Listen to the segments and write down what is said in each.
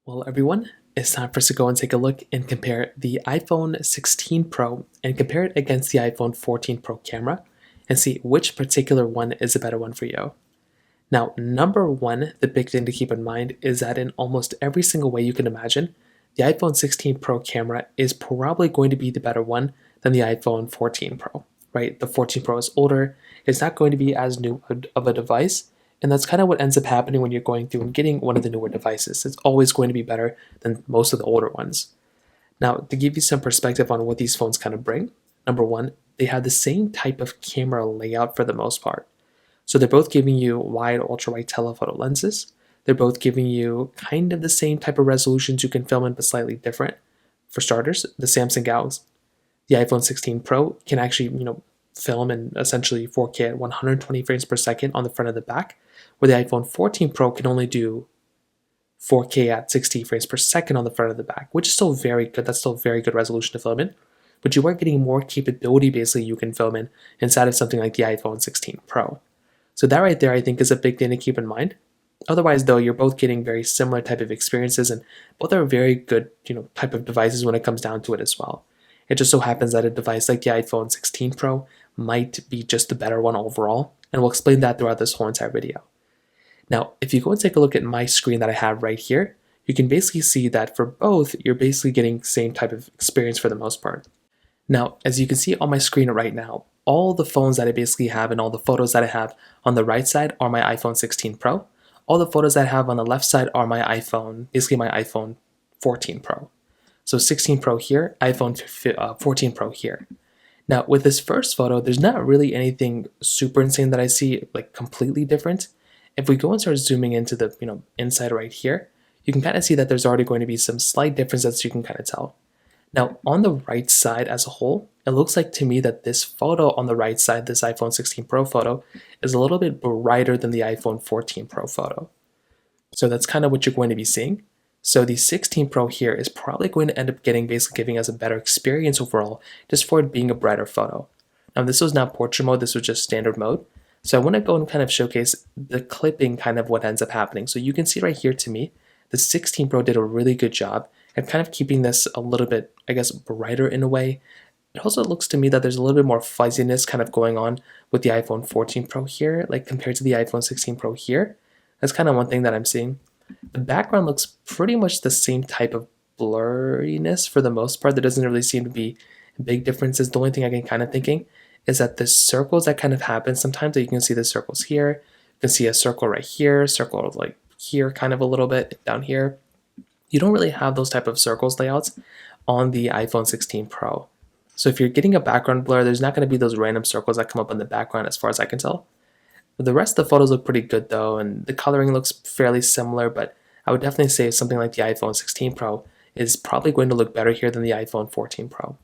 Well, everyone, it's time for us to go and take a look and compare the iPhone 16 Pro and compare it against the iPhone 14 Pro camera and see which particular one is a better one for you. Now, number one, the big thing to keep in mind is that in almost every single way you can imagine, the iPhone 16 Pro camera is probably going to be the better one than the iPhone 14 Pro, right? The 14 Pro is older, it's not going to be as new of a device, and that's kind of what ends up happening when you're going through and getting one of the newer devices. It's always going to be better than most of the older ones. Now, to give you some perspective on what these phones kind of bring, number one, they have the same type of camera layout for the most part. So they're both giving you wide, ultra wide telephoto lenses. They're both giving you kind of the same type of resolutions you can film in, but slightly different. For starters, the Samsung Galaxy, the iPhone 16 Pro can actually, film in essentially 4K at 120 frames per second on the front and the back, where the iPhone 14 Pro can only do 4K at 60 frames per second on the front and the back, which is still very good. That's still very good resolution to film in. But you are getting more capability basically you can film in inside of something like the iPhone 16 Pro. So that right there I think is a big thing to keep in mind. Otherwise though, you're both getting very similar type of experiences and both are very good, type of devices when it comes down to it as well. It just so happens that a device like the iPhone 16 Pro might be just the better one overall, and we'll explain that throughout this whole entire video. Now, if you go and take a look at my screen that I have right here, you can basically see that for both, you're basically getting the same type of experience for the most part. Now, as you can see on my screen right now, all the phones that I basically have and all the photos that I have on the right side are my iPhone 16 Pro. All the photos that I have on the left side are my iPhone 14 Pro. So 16 Pro here, iPhone 14 Pro here. Now, with this first photo, there's not really anything super insane that I see like completely different. If we go and start zooming into the inside right here, you can kind of see that there's already going to be some slight differences you can kind of tell. Now, on the right side as a whole, it looks like to me that this photo on the right side, this iPhone 16 Pro photo, is a little bit brighter than the iPhone 14 Pro photo. So that's kind of what you're going to be seeing. So the 16 Pro here is probably going to end up basically giving us a better experience overall, just for it being a brighter photo. Now this was not portrait mode, this was just standard mode. So I want to go and kind of showcase the clipping kind of what ends up happening. So you can see right here to me, the 16 Pro did a really good job at kind of keeping this a little bit, I guess, brighter in a way. It also looks to me that there's a little bit more fuzziness kind of going on with the iPhone 14 Pro here, like compared to the iPhone 16 Pro here. That's kind of one thing that I'm seeing. The background looks pretty much the same type of blurriness for the most part. There doesn't really seem to be big differences. The only thing I can kind of thinking is that the circles that kind of happen sometimes, that you can see the circles here, you can see a circle right here, circle like here kind of a little bit down here. You don't really have those type of circles layouts on the iPhone 16 Pro. So if you're getting a background blur, there's not going to be those random circles that come up in the background as far as I can tell. The rest of the photos look pretty good though, and the coloring looks fairly similar, but I would definitely say something like the iPhone 16 Pro is probably going to look better here than the iPhone 14 Pro.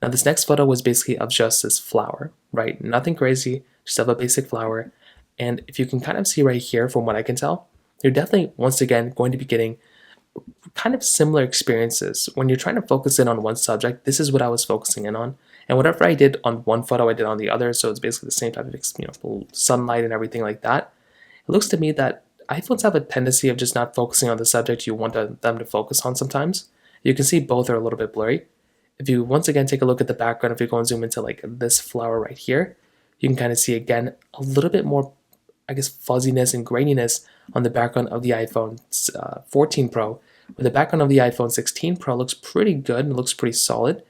Now this next photo was basically of just this flower, right? Nothing crazy, just of a basic flower. And if you can kind of see right here from what I can tell, you're definitely once again going to be getting kind of similar experiences. When you're trying to focus in on one subject, this is what I was focusing in on. And whatever I did on one photo, I did on the other. So it's basically the same type of sunlight and everything like that. It looks to me that iPhones have a tendency of just not focusing on the subject you want them to focus on sometimes. You can see both are a little bit blurry. If you once again take a look at the background, if you go and zoom into like this flower right here, you can kind of see again a little bit more, I guess, fuzziness and graininess on the background of the iPhone 14 Pro. But the background of the iPhone 16 Pro looks pretty good and looks pretty solid.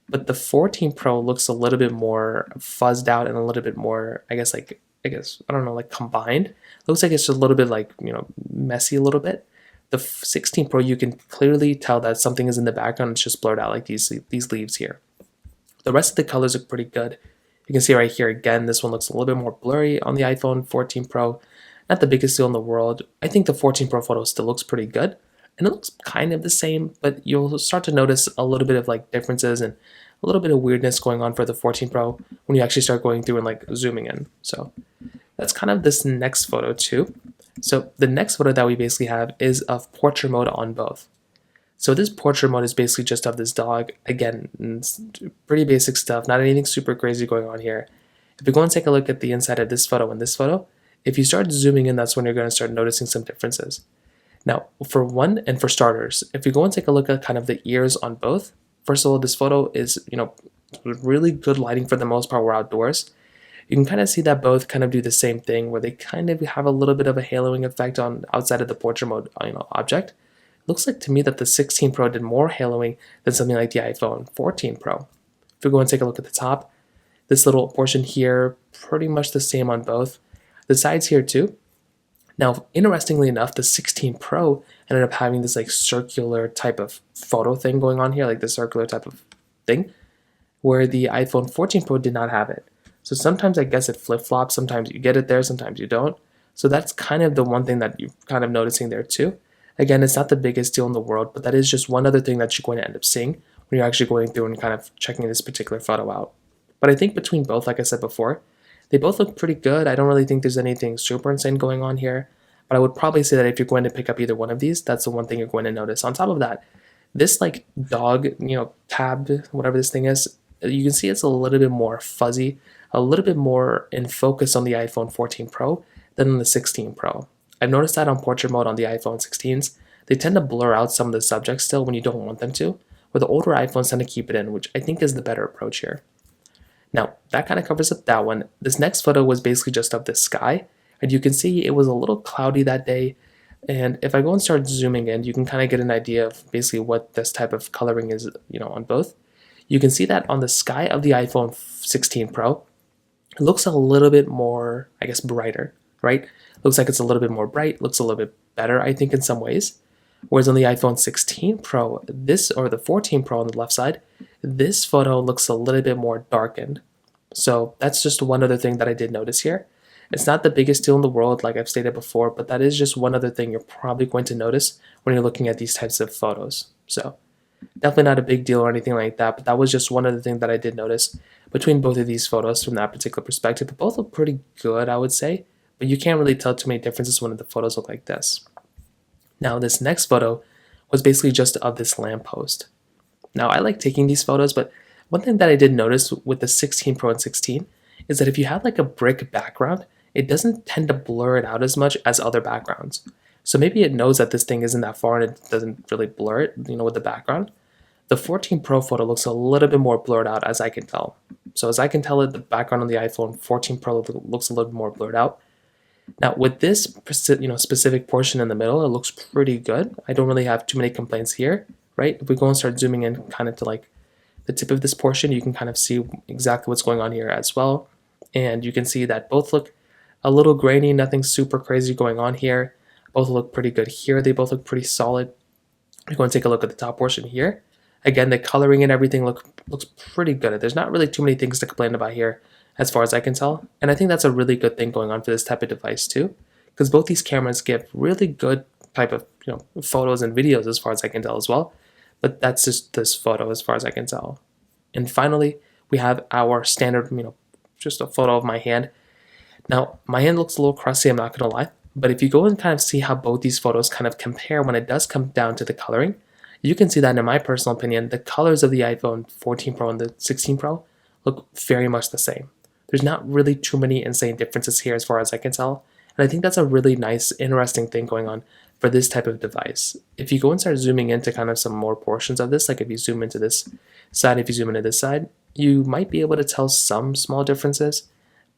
But the 14 Pro looks a little bit more fuzzed out and a little bit more, I don't know, like combined. Looks like it's just a little bit like, messy a little bit. The 16 Pro, you can clearly tell that something is in the background. It's just blurred out like these leaves here. The rest of the colors look pretty good. You can see right here again, this one looks a little bit more blurry on the iPhone 14 Pro. Not the biggest deal in the world. I think the 14 Pro photo still looks pretty good. And it looks kind of the same, but you'll start to notice a little bit of like differences and a little bit of weirdness going on for the 14 Pro when you actually start going through and like zooming in. So that's kind of this next photo too. So the next photo that we basically have is of portrait mode on both. So this portrait mode is basically just of this dog. Again, it's pretty basic stuff, not anything super crazy going on here. If you go and take a look at the inside of this photo and this photo, if you start zooming in, that's when you're going to start noticing some differences. Now, for one, and for starters, if you go and take a look at kind of the ears on both, first of all, this photo is, really good lighting for the most part. We're outdoors. You can kind of see that both kind of do the same thing where they kind of have a little bit of a haloing effect on outside of the portrait mode, object. Looks like to me that the 16 Pro did more haloing than something like the iPhone 14 Pro. If we go and take a look at the top, this little portion here, pretty much the same on both. The sides here too. Now, interestingly enough, the 16 Pro ended up having this like circular type of photo thing going on here, like the circular type of thing, where the iPhone 14 Pro did not have it. So sometimes I guess it flip-flops, sometimes you get it there, sometimes you don't. So that's kind of the one thing that you're kind of noticing there too. Again, it's not the biggest deal in the world, but that is just one other thing that you're going to end up seeing when you're actually going through and kind of checking this particular photo out. But I think between both, like I said before, they both look pretty good. I don't really think there's anything super insane going on here, but I would probably say that if you're going to pick up either one of these, that's the one thing you're going to notice. On top of that, this like dog, tab, whatever this thing is, you can see it's a little bit more fuzzy, a little bit more in focus on the iPhone 14 Pro than on the 16 Pro. I've noticed that on portrait mode on the iPhone 16s, they tend to blur out some of the subjects still when you don't want them to, where the older iPhones tend to keep it in, which I think is the better approach here. Now, that kind of covers up that one. This next photo was basically just of the sky, and you can see it was a little cloudy that day. And if I go and start zooming in, you can kind of get an idea of basically what this type of coloring is, on both. You can see that on the sky of the iPhone 16 Pro, it looks a little bit more, I guess, brighter, right? Looks like it's a little bit more bright, looks a little bit better, I think, in some ways. Whereas on the iPhone 16 Pro, or the 14 Pro on the left side, this photo looks a little bit more darkened. So that's just one other thing that I did notice here. It's not the biggest deal in the world, like I've stated before, but that is just one other thing you're probably going to notice when you're looking at these types of photos. So definitely not a big deal or anything like that, but that was just one other thing that I did notice between both of these photos from that particular perspective. They both look pretty good, I would say, but you can't really tell too many differences when the photos look like this. Now, this next photo was basically just of this lamppost. Now, I like taking these photos, but one thing that I did notice with the 16 Pro and 16 is that if you have like a brick background, it doesn't tend to blur it out as much as other backgrounds. So maybe it knows that this thing isn't that far and it doesn't really blur it, with the background. The 14 Pro photo looks a little bit more blurred out as I can tell. So as I can tell it, the background on the iPhone 14 Pro looks a little bit more blurred out. Now with this specific portion in the middle, it looks pretty good. I don't really have too many complaints here, right? If we go and start zooming in kind of to like the tip of this portion, you can kind of see exactly what's going on here as well. And you can see that both look a little grainy, nothing super crazy going on here. Both look pretty good here. They both look pretty solid. We're going to take a look at the top portion here. Again, the coloring and everything looks pretty good. There's not really too many things to complain about here as far as I can tell. And I think that's a really good thing going on for this type of device too, because both these cameras give really good type of photos and videos as far as I can tell as well. But that's just this photo as far as I can tell. And finally, we have our standard, just a photo of my hand. Now, my hand looks a little crusty, I'm not going to lie. But if you go and kind of see how both these photos kind of compare when it does come down to the coloring, you can see that in my personal opinion, the colors of the iPhone 14 Pro and the 16 Pro look very much the same. There's not really too many insane differences here as far as I can tell. And I think that's a really nice, interesting thing going on for this type of device. If you go and start zooming into kind of some more portions of this, like if you zoom into this side, if you zoom into this side, you might be able to tell some small differences,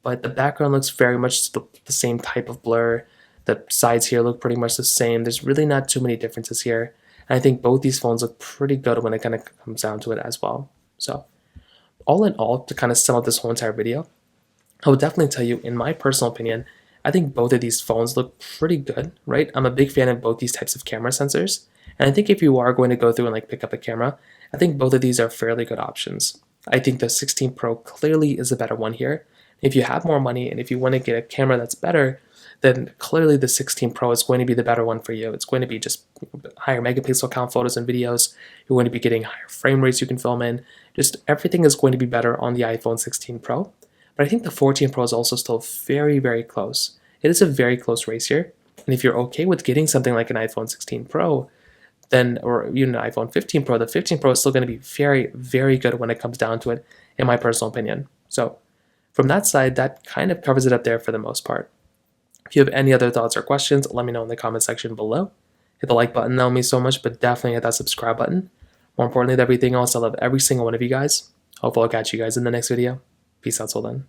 but the background looks very much the same type of blur. The sides here look pretty much the same. There's really not too many differences here. And I think both these phones look pretty good when it kind of comes down to it as well. So all in all, to kind of sum up this whole entire video, I would definitely tell you, in my personal opinion, I think both of these phones look pretty good, right? I'm a big fan of both these types of camera sensors. And I think if you are going to go through and like pick up a camera, I think both of these are fairly good options. I think the 16 Pro clearly is a better one here. If you have more money and if you want to get a camera that's better, then clearly the 16 Pro is going to be the better one for you. It's going to be just higher megapixel count photos and videos. You're going to be getting higher frame rates you can film in. Just everything is going to be better on the iPhone 16 Pro. But I think the 14 Pro is also still very, very close. It is a very close race here. And if you're okay with getting something like an iPhone 16 Pro, then, or even an iPhone 15 Pro, the 15 Pro is still going to be very, very good when it comes down to it, in my personal opinion. So from that side, that kind of covers it up there for the most part. If you have any other thoughts or questions, let me know in the comment section below. Hit the like button, that'll mean so much, but definitely hit that subscribe button. More importantly than everything else, I love every single one of you guys. Hopefully I'll catch you guys in the next video. Peace out till then.